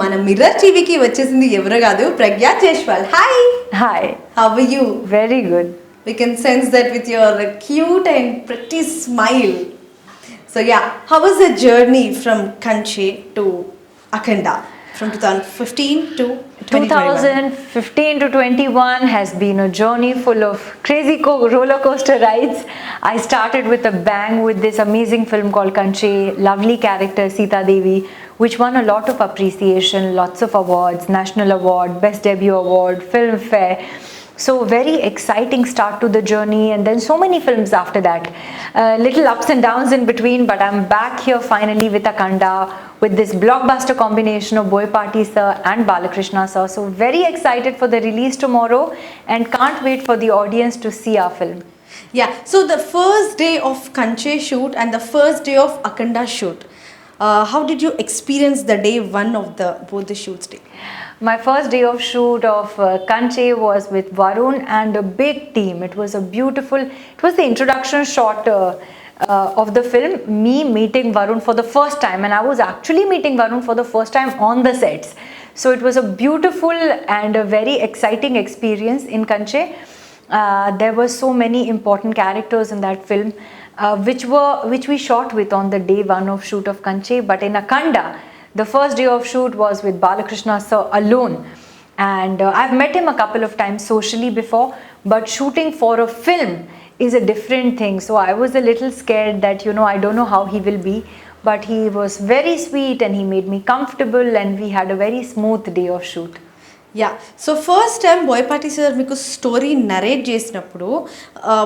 మన మిర్రర్ టీవీకి వచ్చేసింది ఎవరో కాదు Pragya Jaiswal. Hi. Hi. How are you? Very good. We can sense that with your cute and pretty smile. So yeah, how was the journey from Kanchi to Akhanda from 2015 to 2021? 2015 to 21 has been a journey full of crazy roller coaster rides. I started with a bang with this amazing film called Kanchi, lovely character Sita Devi, which won a lot of appreciation, lots of awards, National Award, Best Debut Award, Filmfare. So very exciting start to the journey, and then so many films after that. Little ups and downs in between, but I'm back here finally with Akhanda, with this blockbuster combination of Boyapati sir and Balakrishna sir. So very excited for the release tomorrow and can't wait for the audience to see our film. Yeah, so the first day of Kanchi shoot and the first day of Akhanda shoot, how did you experience the day one of both the shoots day? My first day of shoot of Kanchi was with Varun and a big team. It was the introduction shot of the film, me meeting Varun for the first time, and I was actually meeting Varun for the first time on the sets. So it was a beautiful and a very exciting experience in Kanchi. There were so many important characters in that film, which we shot with on the day one of shoot of Kanchi. But in Akhanda, the first day of shoot was with Balakrishna sir alone, and I've met him a couple of times socially before, but shooting for a film is a different thing. So I was a little scared that I don't know how he will be, but he was very sweet and he made me comfortable, and we had a very smooth day of shoot. Yeah so first time Boyapati sir మీకు story narrate చేసినప్పుడు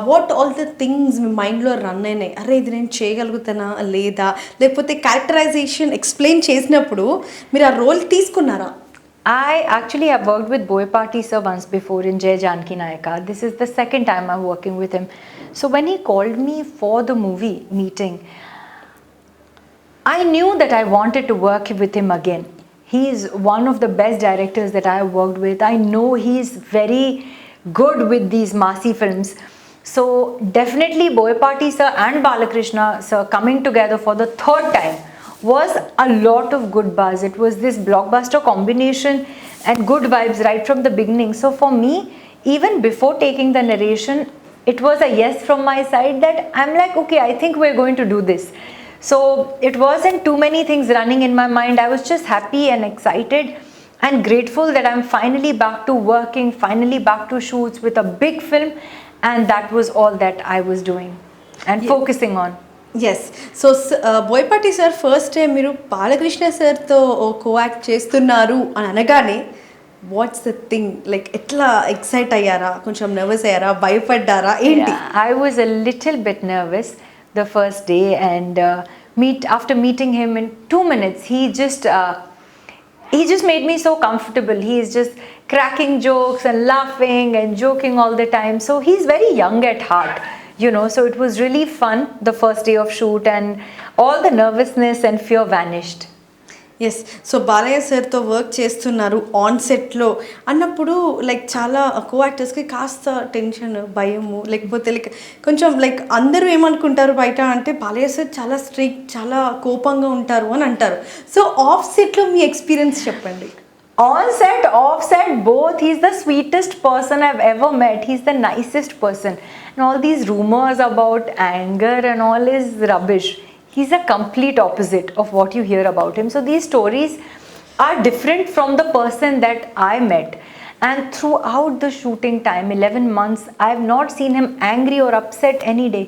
what all the things మీ మైండ్లో run అయినాయి, అరే ఇది నేను చేయగలుగుతానా లేదా, లేకపోతే characterisation explain చేసినప్పుడు మీరు ఆ రోల్ తీసుకున్నారా? I actually have worked with Boyapati sir once before in Jai Janki Nayaka. This is the second time I'm working with him. So when he called me for the movie meeting, I knew that I wanted to work with him again. He is one of the best directors that I have worked with. I know he is very good with these massy films. So definitely Boyapati sir and Balakrishna sir coming together for the third time was a lot of good buzz. It was this blockbuster combination and good vibes right from the beginning. So for me, even before taking the narration, it was a yes from my side that I'm like, okay, I think we're going to do this. So it wasn't too many things running in my mind. I was just happy and excited and grateful that I'm finally back to working, finally back to shoots with a big film, and that was all that I was doing and focusing on. Yes so Boyapati sir first time మీరు బాలకృష్ణ సార్తో coact చేస్తున్నారు అని అనగానే what's the thing, like ఎట్లా excite అయ్యారా, కొంచెం nervous అయ్యారా, భయపడ్డారా ఏంటి? I was a little bit nervous the first day, and after meeting him in 2 minutes, he just made me so comfortable. He is just cracking jokes and laughing and joking all the time. So he's very young at heart, so it was really fun the first day of shoot, and all the nervousness and fear vanished. Yes so Balayya సార్తో work చేస్తున్నారు on సెట్లో అన్నప్పుడు like చాలా కో యాక్టర్స్కి కాస్త tension, భయము, లేకపోతే like కొంచెం like అందరూ ఏమనుకుంటారు బయట అంటే బాలయ్య సార్ చాలా స్ట్రిక్ట్, చాలా కోపంగా ఉంటారు అని అంటారు. సో ఆఫ్ సెట్లో మీ ఎక్స్పీరియన్స్ చెప్పండి. On set, off set, both. He's the sweetest person I've ever met. He's the nicest person. And all these rumors about anger and all is rubbish. He's a complete opposite of what you hear about him. So these stories are different from the person that I met. And throughout the shooting time, 11 months, I have not seen him angry or upset any day.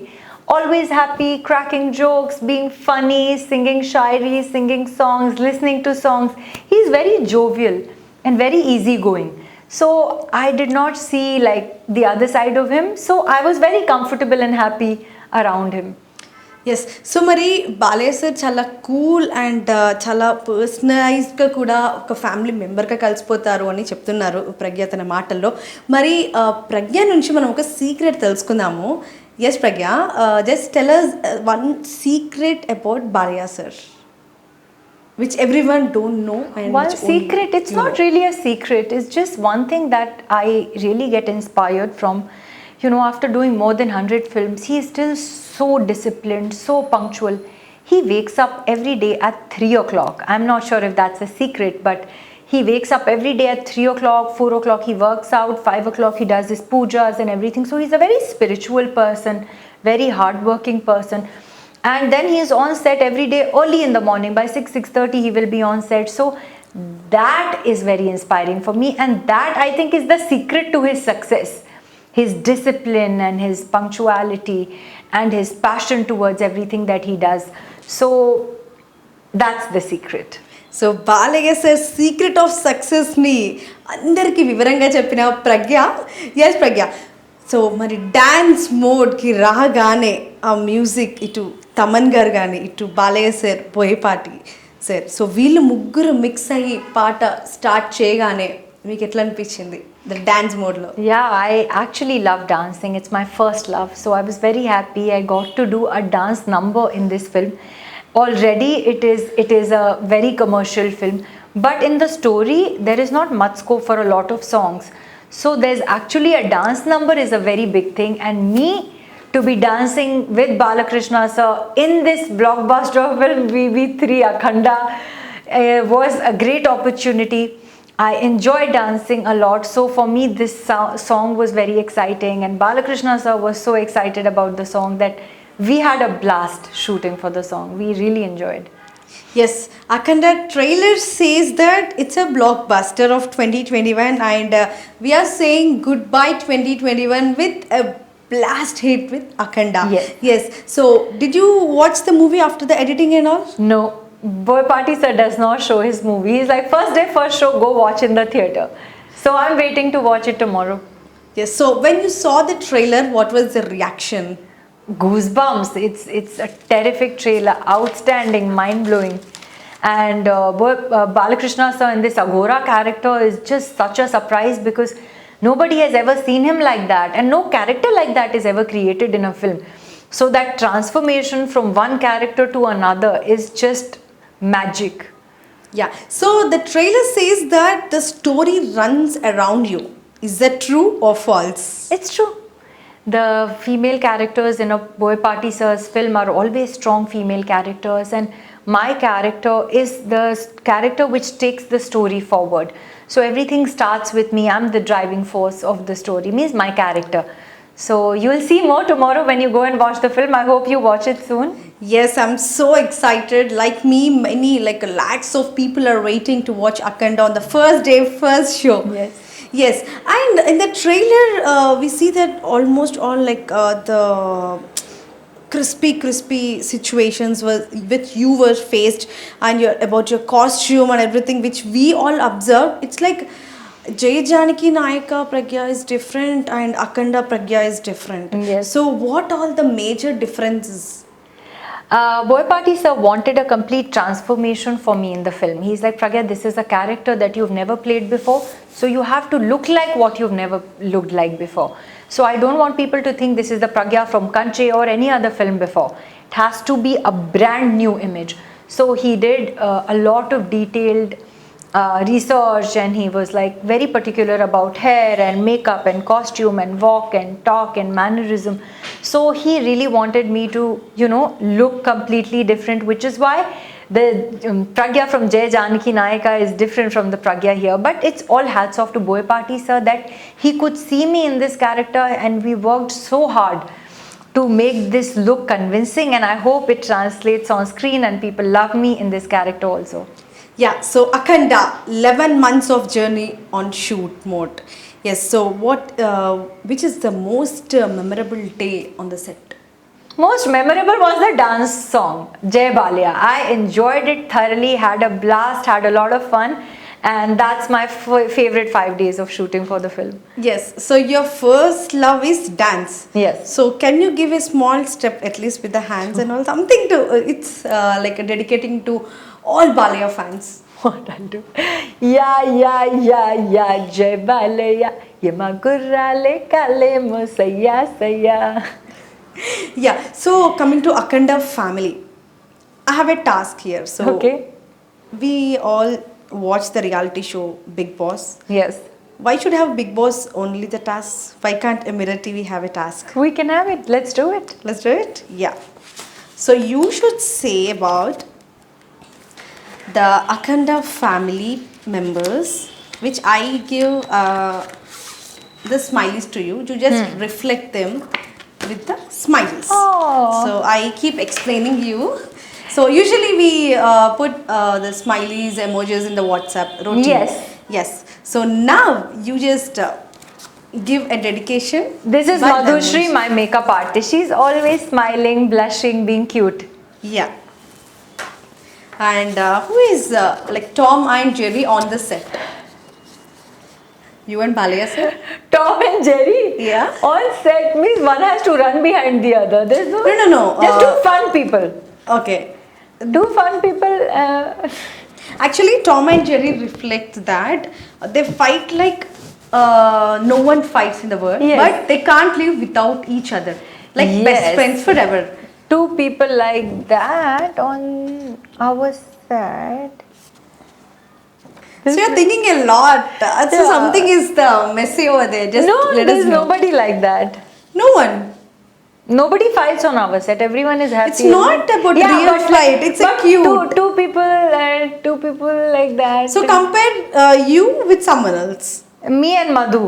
Always happy, cracking jokes, being funny, singing shairi, singing songs, listening to songs. He's very jovial and very easygoing. So I did not see like the other side of him. So I was very comfortable and happy around him. Yes so మరి Balayya sir చాలా cool and చాలా పర్సనలైజ్డ్గా కూడా ఒక family మెంబర్గా కలిసిపోతారు అని చెప్తున్నారు ప్రజ్ఞ తన మాటల్లో. మరి ప్రజ్ఞ నుంచి మనం ఒక సీక్రెట్ తెలుసుకుందాము. Yes Pragya, just tell us one secret about Balayya sir which everyone don't know. And one secret, it's not really a secret, it's just one thing that I really get inspired from. After doing more than 100 films, he is still so disciplined, so punctual. He wakes up every day at 3 o'clock. I'm not sure if that's a secret, but he wakes up every day at 3 o'clock, 4 o'clock, he works out, 5 o'clock, he does his pujas and everything. So he's a very spiritual person, very hardworking person. And then he is on set every day early in the morning. By 6:30, he will be on set. So that is very inspiring for me. And that, I think, is the secret to his success. His discipline and his punctuality and his passion towards everything that he does. So that's the secret. So Balayya sir secret of సక్సెస్ని అందరికీ వివరంగా చెప్పిన ప్రజ్ఞ. Yes ప్రజ్ఞ, so మరి dance మోడ్కి రాగానే ఆ music ఇటు తమన్ గారు కానీ ఇటు Balayya sir Boyapati sir, so వీళ్ళు ముగ్గురు మిక్స్ అయ్యి పాట స్టార్ట్ చేయగానే మీకు ఎట్లా అనిపించింది ద డ్యాన్స్ మోడ్లో? Yeah, I actually love dancing. It's my first love. So I was very happy I got to do a dance number in this film. Already it is a very commercial film, but in the story there is not much scope for a lot of songs. So there's actually a dance number is a very big thing, and me to be dancing with Balakrishna sir in this blockbuster film VV3 Akhanda was a great opportunity. I enjoy dancing a lot, so for me this song was very exciting, and Balakrishna sir was so excited about the song that we had a blast shooting for the song. We really enjoyed. Yes, Akhanda trailer says that it's a blockbuster of 2021, and we are saying goodbye 2021 with a blast hit with Akhanda. Yes. Yes. So did you watch the movie after the editing and all? No, Boypati sir does not show his movie. He's like, first day, first show, go watch in the theatre. So I'm waiting to watch it tomorrow. Yes. So when you saw the trailer, what was the reaction? Goosebumps. It's a terrific trailer, outstanding, mind-blowing. And Balakrishna sir in this Agora character is just such a surprise, because nobody has ever seen him like that, and no character like that is ever created in a film. So that transformation from one character to another is just magic. Yeah. So the trailer says that the story runs around you. Is that true or false? It's true. The female characters in a Boypati sir's film are always strong female characters, and my character is the character which takes the story forward. So everything starts with me. I'm the driving force of the story, means my character. So you will see more tomorrow when you go and watch the film. I hope you watch it soon. Yes, I'm so excited. Like me, many, like lakhs of people are waiting to watch Akhanda on the first day, first show. Yes. Yes, and in the trailer, we see that almost all like the crispy situations which you were faced, and about your costume and everything, which we all observed. It's like Jay Janaki Nayaka Pragya is different and Akhanda Pragya is different. Yes. So what all the major differences? Boypati sir wanted a complete transformation for me in the film. He's like, Pragya, this is a character that you've never played before, so you have to look like what you've never looked like before. So I don't want people to think this is the Pragya from Kanche or any other film before. It has to be a brand new image. So he did a lot of detailed research, and he was like very particular about hair and makeup and costume and walk and talk and mannerism. So he really wanted me to, look completely different, which is why the Pragya from Jai Janaki Nayaka is different from the Pragya here. But it's all hats off to Boypati sir that he could see me in this character, and we worked so hard to make this look convincing, and I hope it translates on screen and people love me in this character also. Yeah, so Akhanda, 11 months of journey on shoot mode. Yes, so which is the most memorable day on the set? Most memorable was the dance song, Jai Balia. I enjoyed it thoroughly, had a blast, had a lot of fun, and that's my favorite 5 days of shooting for the film. Yes, so your first love is dance. Yes. So can you give a small step, at least with the hands and all, something to, it's like dedicating to all Balia fans. What I'll do? Yeah, Jai Balia, yema gurrale kale mo saya. Yeah, so coming to Akhanda family, I have a task here. So Okay. we all watch the reality show Big Boss. Yes. Why should have Big Boss only the task? Why can't a Mirror TV have a task? We can have it. Let's do it. Let's do it? Yeah. So you should say about the Akhanda family members, which I give the smileys to you. You just reflect them with the smiles. Oh. So I keep explaining you. So usually we put the smileys, emojis in the WhatsApp routine. Yes. Yes. So now you just give a dedication. This is by Madhushri, emoji. my makeup artist. She's always smiling, blushing, being cute. Yeah. And who is like Tom and Jerry on the set? You and Balaya sir? Tom and Jerry. Yeah. On set means one has to run behind the other. There's no. No. Just two fun people. Okay. Two fun people. Actually, Tom and Jerry reflect that they fight like no one fights in the world, Yes. but they can't live without each other, like best Yes. friends forever. Two people like that on our set. So you're thinking a lot. So Yeah. something is messy over there. Just No, let us there's know. nobody like that. No one. Nobody fights on our set. Everyone is happy. It's not about real but fight. It's a but cute. Two people like that. So compare you with someone else. Me and Madhu,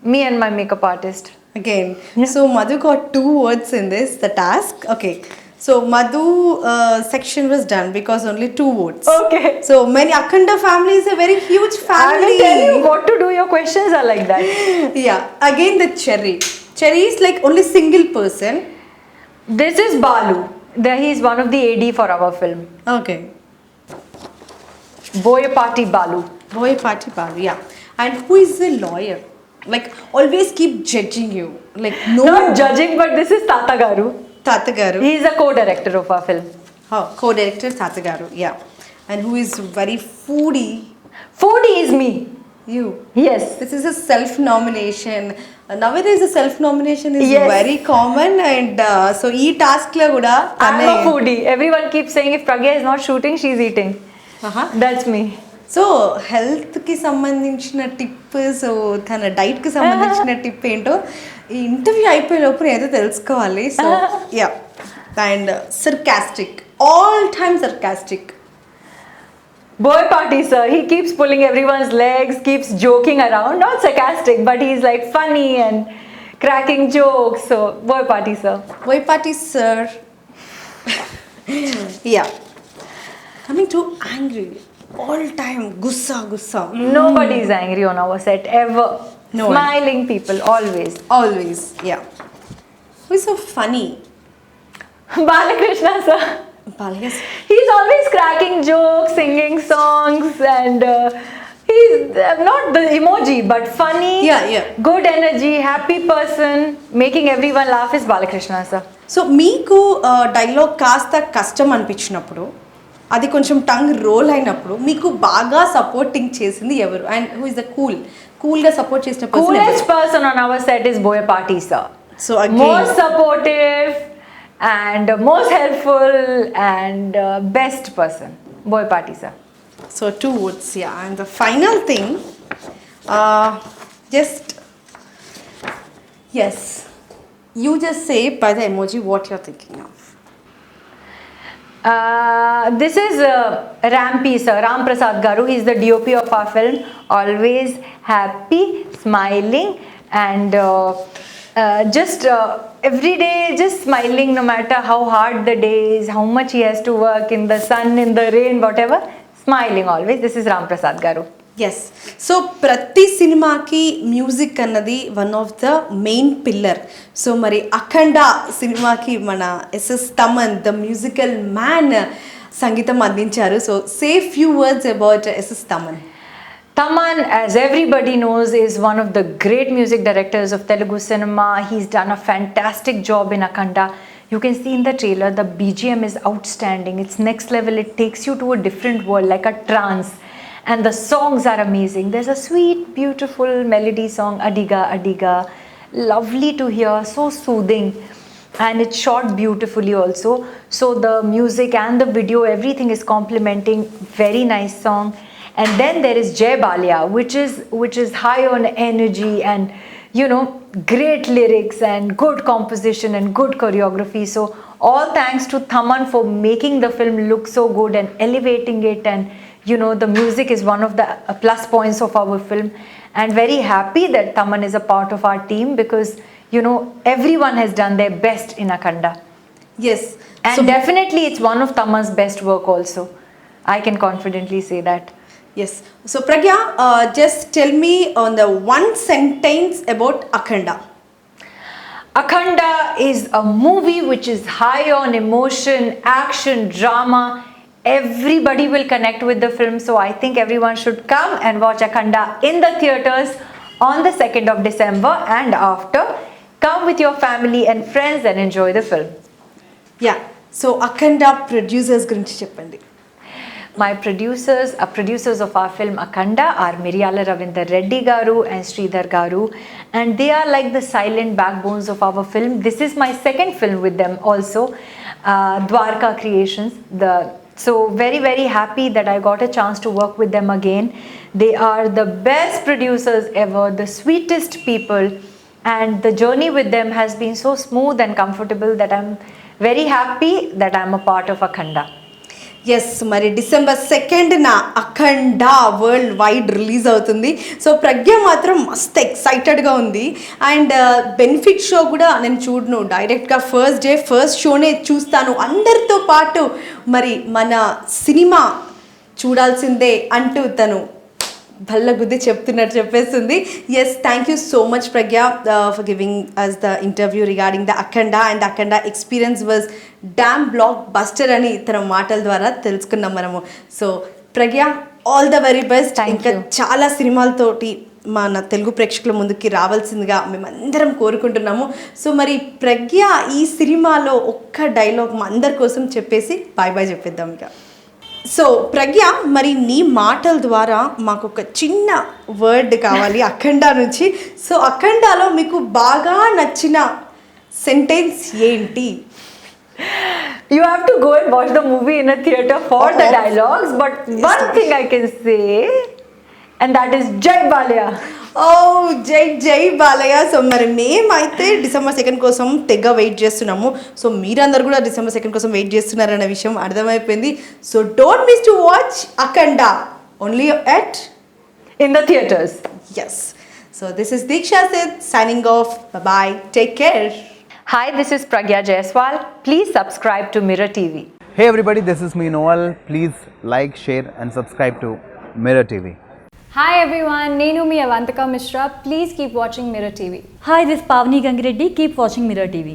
me and my makeup artist. Again. So Madhu got 2 words in this, the task. Okay. So Madhu section was done because only 2 votes. Okay. So many Akhanda family is a very huge I family. will tell you what to do. Your questions are like that. Yeah. Again the Cherry. Cherry is like only single person. This is Balu. He is one of the AD for our film. Okay. Boyapati Balu. Boy party Balu. Yeah. And who is the lawyer? Like always keep judging you. Like no. Not judging, but this is Tata Garu. Tata Garu. He is a co-director of our film. Oh, co-director Tata Garu. Yeah. And who is very foodie? Foodie is me. You. Yes. This is a self-nomination. Nowadays, the self-nomination is Yes. very common, and so ee task la kuda I'm a foodie. Everyone keeps saying if Pragya is not shooting, she's eating. That's me. So హెల్త్కి సంబంధించిన tip, so తన డైట్కి సంబంధించిన tip ఏంటో ఈ interview అయిపోయే లోపు ఏదో తెలుసుకోవాలి. So yeah. And sarcastic, all time sarcastic. Boy party, sir. He keeps pulling everyone's legs, keeps joking around. Not sarcastic, but he's like funny and cracking jokes. So, boy party, sir. Boy party, sir. Yeah. Coming to angry, all time gussa. Nobody is angry on our set ever. No one. Smiling people, always. Always, yeah. Who is so funny? Balakrishna, sir. Balaya. He's always cracking jokes, singing songs, and he's not the emoji, but funny. Yeah. Good energy, happy person, making everyone laugh is Balakrishna, sir. So మీకు dialogue కాస్త కష్టం అనిపించినప్పుడు, అది కొంచెం tongue role అయినప్పుడు మీకు బాగా supporting చేసింది ఎవరు? అండ్ హూ ఇస్ ద కూల్గా సపోర్ట్ చేసిన Coolest person on our set is Boyapati, sir. So again Most supportive and most helpful and best person. Boyapati, sir. So 2 words, yeah. And the final thing, just yes, you just say by the emoji what you're thinking of. This is Rampi, sir. Ram Prasad Garu. He's the DOP of our film. Always happy, smiling, and just every day just smiling, no matter how hard the day is, how much he has to work in the sun, in the rain, whatever. Smiling always. This is Ram Prasad Garu. Yes. So ప్రతి సినిమాకి music అన్నది one of the main pillar. So మరి అఖండ సినిమాకి మన SS Thaman the musical man సంగీతం అందించారు. So say few words about SS Thaman. Taman, as everybody knows, is one of the great music directors of Telugu cinema. He's done a fantastic job in Akhanda. You can see in the trailer, the BGM is outstanding. It's next level. It takes you to a different world, like a trance. And the songs are amazing. There's a sweet, beautiful melody song, Adiga, Adiga. Lovely to hear, so soothing. And it's shot beautifully also. So the music and the video, everything is complementing. Very nice song. And then there is Jai Balia, which is high on energy and you know, great lyrics and good composition and good choreography. So all thanks to Thaman for making the film look so good and elevating it. And you know, the music is one of the plus points of our film, and very happy that Thaman is a part of our team, because you know, everyone has done their best in Akhanda. Yes And definitely it's one of Taman's best work also. I can confidently say that. Yes so Pragya just tell me on the one sentence about Akhanda. Akhanda is a movie which is high on emotion, action, drama. Everybody will connect with the film, so I think everyone should come and watch Akhanda in the theatres on the 2nd of December, and after, come with your family and friends and enjoy the film. Yeah so Akhanda producers గురించి చెప్పండి. My producers of our film Akhanda are Miryala Ravindra Reddy Garu and Sridhar Garu, and they are like the silent backbones of our film. This is my second film with them also, Dwarka Creations. So very, very happy that I got a chance to work with them again. They are the best producers ever, the sweetest people, and the journey with them has been so smooth and comfortable that I'm very happy that I'm a part of Akhanda. Yes మరి December 2nd Akhanda world wide release అవుతుంది. So Pragya మాత్రం మస్త్ ఎక్సైటెడ్గా ఉంది. And benefit show కూడా నేను చూడను, డైరెక్ట్గా first day first షోనే చూస్తాను అందరితో పాటు. మరి మన సినిమా చూడాల్సిందే అంటూ తను భల్ల గుద్ది చెప్తున్నట్టు చెప్పేస్తుంది. Yes, thank you so much Pragya for giving us the interview regarding the Akhanda. And Akhanda experience was damn blockbuster అని తన మాటల ద్వారా తెలుసుకున్నాం మనము. So Pragya, all the very best. ఇంకా చాలా సినిమాలతోటి మన తెలుగు ప్రేక్షకుల ముందుకి రావాల్సిందిగా మేమందరం కోరుకుంటున్నాము. సో మరి ప్రజ్ఞ ఈ సినిమాలో ఒక్క డైలాగ్ మా అందరి కోసం చెప్పేసి బాయ్ బాయ్ చెప్పేద్దాం ఇక. సో ప్రజ్ఞ, మరి నీ మాటల ద్వారా మాకు ఒక చిన్న వర్డ్ కావాలి అఖండ నుంచి. సో అఖండాలో మీకు బాగా నచ్చిన సెంటెన్స్ ఏంటి? You have to go and watch the movie in a theatre for the dialogues, but one thing I can say, and that is Jai Balaya. ఓ జై జై బాలయ్య. సో మరి మేమైతే December 2nd కోసం తెగ వెయిట్ చేస్తున్నాము. సో మీరందరూ కూడా December 2nd కోసం వెయిట్ చేస్తున్నారన్న విషయం అర్థమైపోయింది. So don't miss to watch Akhanda only at In the theatres. Yes. So this is Deeksha Sid signing off. Bye, take care. Hi, this is Pragya Jaiswal. Please subscribe to Mirror TV. Hey everybody, this is me Noel. Please like, share and subscribe to Mirror TV. Hi everyone, Nenu mi Avantika Mishra. Please keep watching Mirror TV. Hi, this is Pavni Gangireddy. Keep watching Mirror TV.